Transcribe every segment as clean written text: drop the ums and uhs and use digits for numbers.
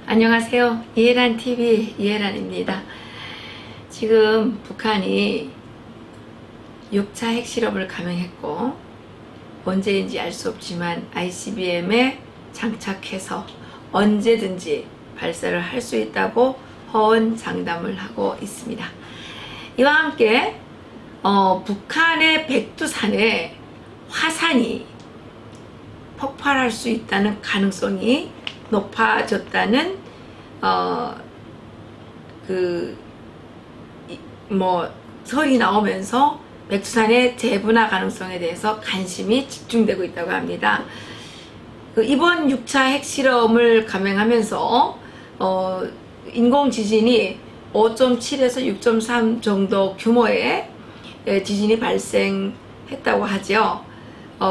안녕하세요. 이해란TV 이해란입니다. 지금 북한이 6차 핵실험을 감행했고 언제인지 알 수 없지만 ICBM에 장착해서 언제든지 발사를 할 수 있다고 허언장담을 하고 있습니다. 이와 함께 북한의 백두산에 화산이 폭발할 수 있다는 가능성이 높아졌다는 설이 나오면서 백두산의 재분화 가능성에 대해서 관심이 집중되고 있다고 합니다. 이번 6차 핵실험을 감행하면서 인공지진이 5.7에서 6.3 정도 규모의 지진이 발생했다고 하죠.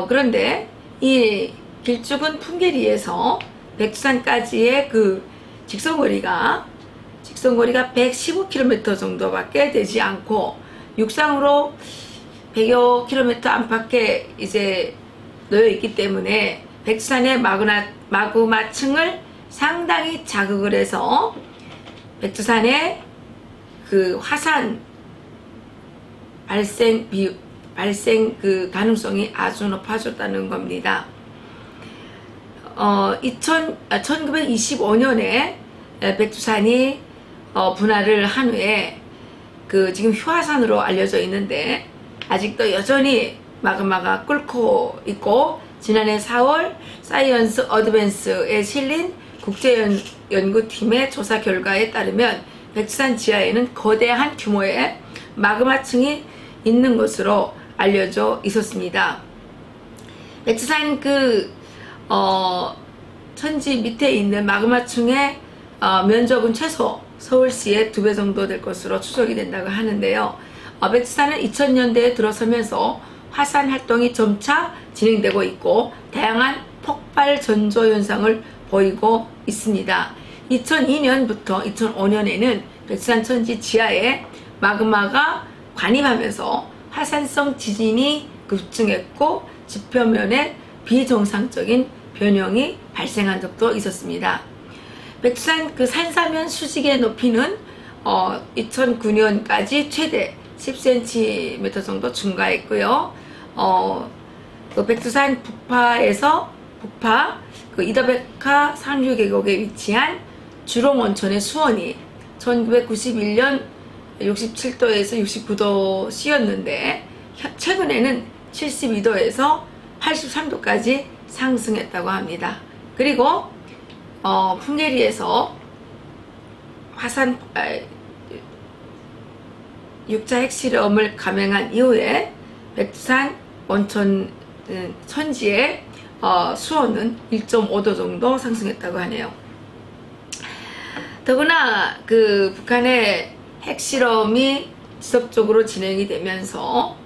그런데 이 길쭉은 풍계리에서 백두산까지의 그 직선거리가 115km 정도밖에 되지 않고 육상으로 100여 km 안팎에 이제 놓여 있기 때문에 백두산의 마그마층을 상당히 자극을 해서 백두산의 그 화산 발생 그 가능성이 아주 높아졌다는 겁니다. 1925년에 백두산이 분화를 한 후에 지금 휴화산으로 알려져 있는데 아직도 여전히 마그마가 끓고 있고, 지난해 4월 사이언스 어드밴스에 실린 국제연구팀의 조사 결과에 따르면 백두산 지하에는 거대한 규모의 마그마층이 있는 것으로 알려져 있었습니다. 백두산 천지 밑에 있는 마그마층의 면적은 최소 서울시의 2배 정도 될 것으로 추정이 된다고 하는데요. 백두산은 2000년대에 들어서면서 화산 활동이 점차 진행되고 있고 다양한 폭발 전조 현상을 보이고 있습니다. 2002년부터 2005년에는 백두산 천지 지하에 마그마가 관입하면서 화산성 지진이 급증했고 지표면에 비정상적인 변형이 발생한 적도 있었습니다. 백두산 산사면 수직의 높이는 2009년까지 최대 10cm 정도 증가했고요. 백두산 북파 이더백화 상류 계곡에 위치한 주롱온천의 수온이 1991년 67도에서 69도씨였는데 최근에는 72도에서 83도까지 상승했다고 합니다. 그리고 풍계리에서 6차 핵실험을 감행한 이후에 백두산 온천 천지의 수온은 1.5도 정도 상승했다고 하네요. 더구나 북한의 핵실험이 지속적으로 진행이 되면서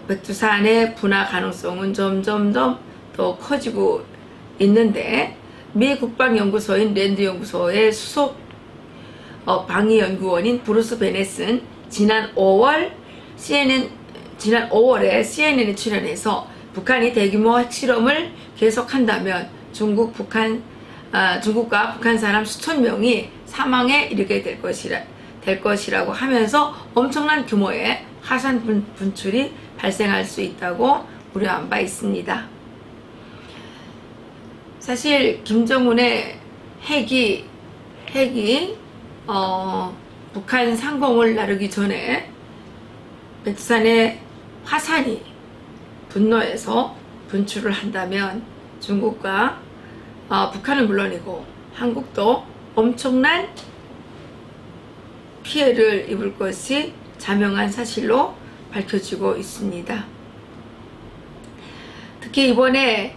백두산의 분화 가능성은 점점 더 커지고 있는데, 미 국방연구소인 랜드 연구소의 수석 방위연구원인 브루스 베넷은 지난 5월에 CNN에 출연해서 북한이 대규모 핵실험을 계속한다면 중국과 북한 사람 수천 명이 사망에 이르게 될 것이라고 하면서 엄청난 규모의 화산 분출이 발생할 수 있다고 우려한 바 있습니다. 사실 김정은의 핵이 북한 상공을 나르기 전에 백두산의 화산이 분노해서 분출을 한다면 중국과 북한은 물론이고 한국도 엄청난 피해를 입을 것이 자명한 사실로 밝혀지고 있습니다. 특히 이번에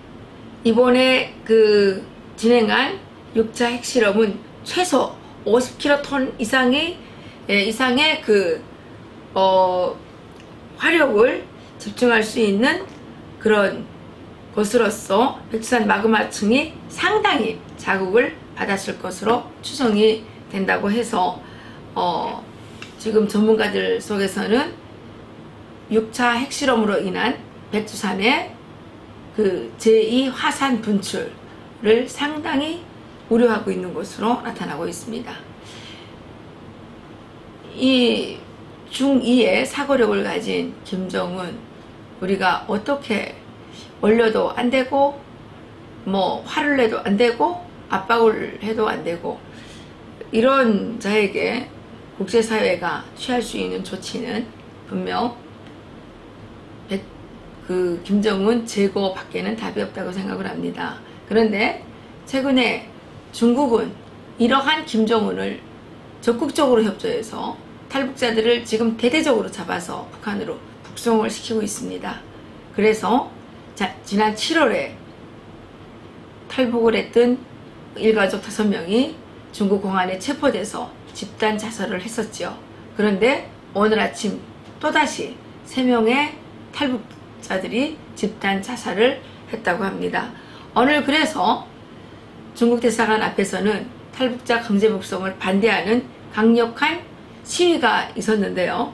진행한 6차 핵실험은 최소 50킬로톤 이상의 화력을 집중할 수 있는 그런 것으로서 백두산 마그마층이 상당히 자극을 받았을 것으로 추정이 된다고 해서 지금 전문가들 속에서는 6차 핵실험으로 인한 백두산의 그 제2 화산 분출을 상당히 우려하고 있는 것으로 나타나고 있습니다. 이 중2의 사고력을 가진 김정은, 우리가 어떻게 올려도 안 되고 뭐 화를 내도 안 되고 압박을 해도 안 되고, 이런 자에게 국제사회가 취할 수 있는 조치는 분명 그 김정은 제거 밖에는 답이 없다고 생각을 합니다. 그런데 최근에 중국은 이러한 김정은을 적극적으로 협조해서 탈북자들을 지금 대대적으로 잡아서 북한으로 북송을 시키고 있습니다. 그래서 지난 7월에 탈북을 했던 일가족 5명이 중국 공안에 체포돼서 집단 자살을 했었죠. 그런데 오늘 아침 또다시 3명의 탈북자들이 집단 자살을 했다고 합니다. 오늘 그래서 중국 대사관 앞에서는 탈북자 강제 북송을 반대하는 강력한 시위가 있었는데요.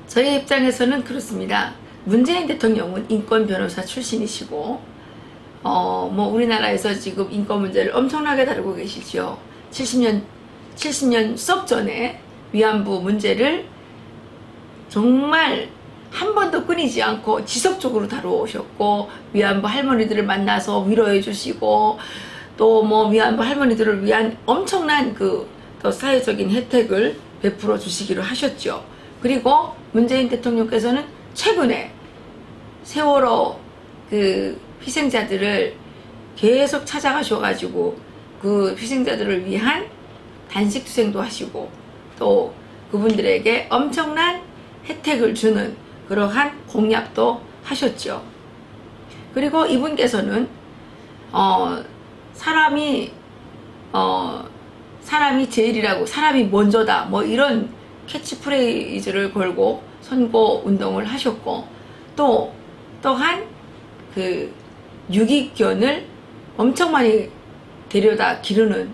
저희 입장에서는 그렇습니다. 문재인 대통령은 인권 변호사 출신이시고 뭐 우리나라에서 지금 인권 문제를 엄청나게 다루고 계시죠. 70년 썩 전에 위안부 문제를 정말 한 번도 끊이지 않고 지속적으로 다루셨고, 위안부 할머니들을 만나서 위로해 주시고, 또 뭐 위안부 할머니들을 위한 엄청난 또 사회적인 혜택을 베풀어 주시기로 하셨죠. 그리고 문재인 대통령께서는 최근에 세월호 희생자들을 계속 찾아가셔가지고 그 희생자들을 위한 단식 투쟁도 하시고, 또 그분들에게 엄청난 혜택을 주는 그러한 공약도 하셨죠. 그리고 이분께서는 사람이 제일이라고, 사람이 먼저다, 뭐 이런 캐치프레이즈를 걸고 선거 운동을 하셨고, 또한 유기견을 엄청 많이 데려다 기르는,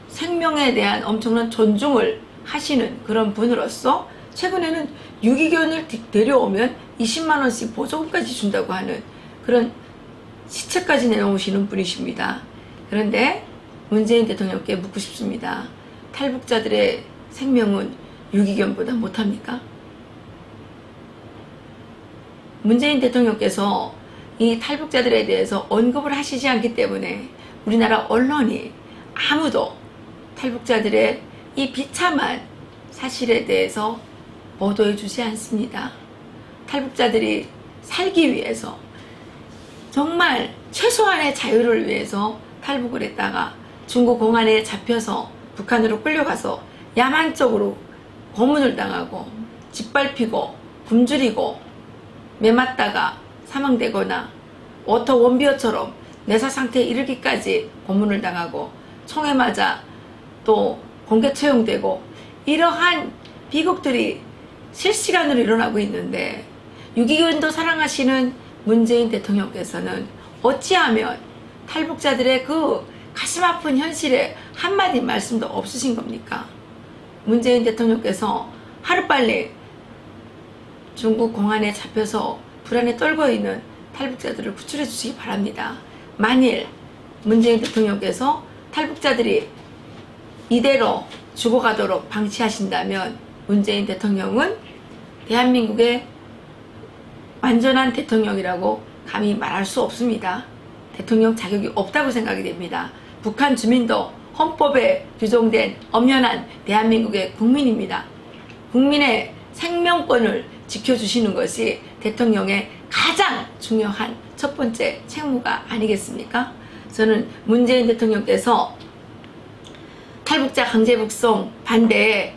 생명에 대한 엄청난 존중을 하시는 그런 분으로서 최근에는 유기견을 데려오면 20만원씩 보조금까지 준다고 하는 그런 시책까지 내놓으시는 분이십니다. 그런데 문재인 대통령께 묻고 싶습니다. 탈북자들의 생명은 유기견보다 못합니까? 문재인 대통령께서 이 탈북자들에 대해서 언급을 하시지 않기 때문에 우리나라 언론이 아무도 탈북자들의 이 비참한 사실에 대해서 보도해 주지 않습니다. 탈북자들이 살기 위해서, 정말 최소한의 자유를 위해서 탈북을 했다가 중국 공안에 잡혀서 북한으로 끌려가서 야만적으로 고문을 당하고 짓밟히고 굶주리고 매맞다가 사망되거나 워터 원비어처럼 내사 상태에 이르기까지 고문을 당하고 총에 맞아 또 공개 처형되고, 이러한 비극들이 실시간으로 일어나고 있는데, 유기견도 사랑하시는 문재인 대통령께서는 어찌하면 탈북자들의 그 가슴 아픈 현실에 한마디 말씀도 없으신 겁니까? 문재인 대통령께서 하루빨리 중국 공안에 잡혀서 불안에 떨고 있는 탈북자들을 구출해 주시기 바랍니다. 만일 문재인 대통령께서 탈북자들이 이대로 죽어가도록 방치하신다면 문재인 대통령은 대한민국의 완전한 대통령이라고 감히 말할 수 없습니다. 대통령 자격이 없다고 생각이 됩니다. 북한 주민도 헌법에 규정된 엄연한 대한민국의 국민입니다. 국민의 생명권을 지켜주시는 것이 대통령의 가장 중요한 첫 번째 책무가 아니겠습니까? 저는 문재인 대통령께서 탈북자 강제북송 반대에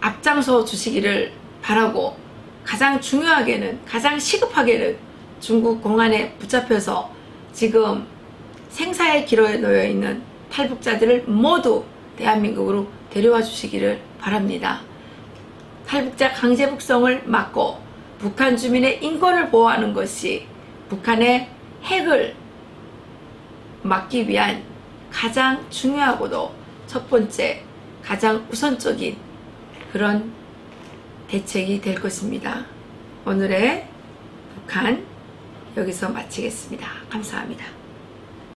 앞장서 주시기를 바라고, 가장 중요하게는, 가장 시급하게는 중국 공안에 붙잡혀서 지금 생사의 기로에 놓여 있는 탈북자들을 모두 대한민국으로 데려와 주시기를 바랍니다. 탈북자 강제북송을 막고 북한 주민의 인권을 보호하는 것이 북한의 핵을 막기 위한 가장 중요하고도 첫 번째, 가장 우선적인 그런 대책이 될 것입니다. 오늘의 북한 여기서 마치겠습니다. 감사합니다.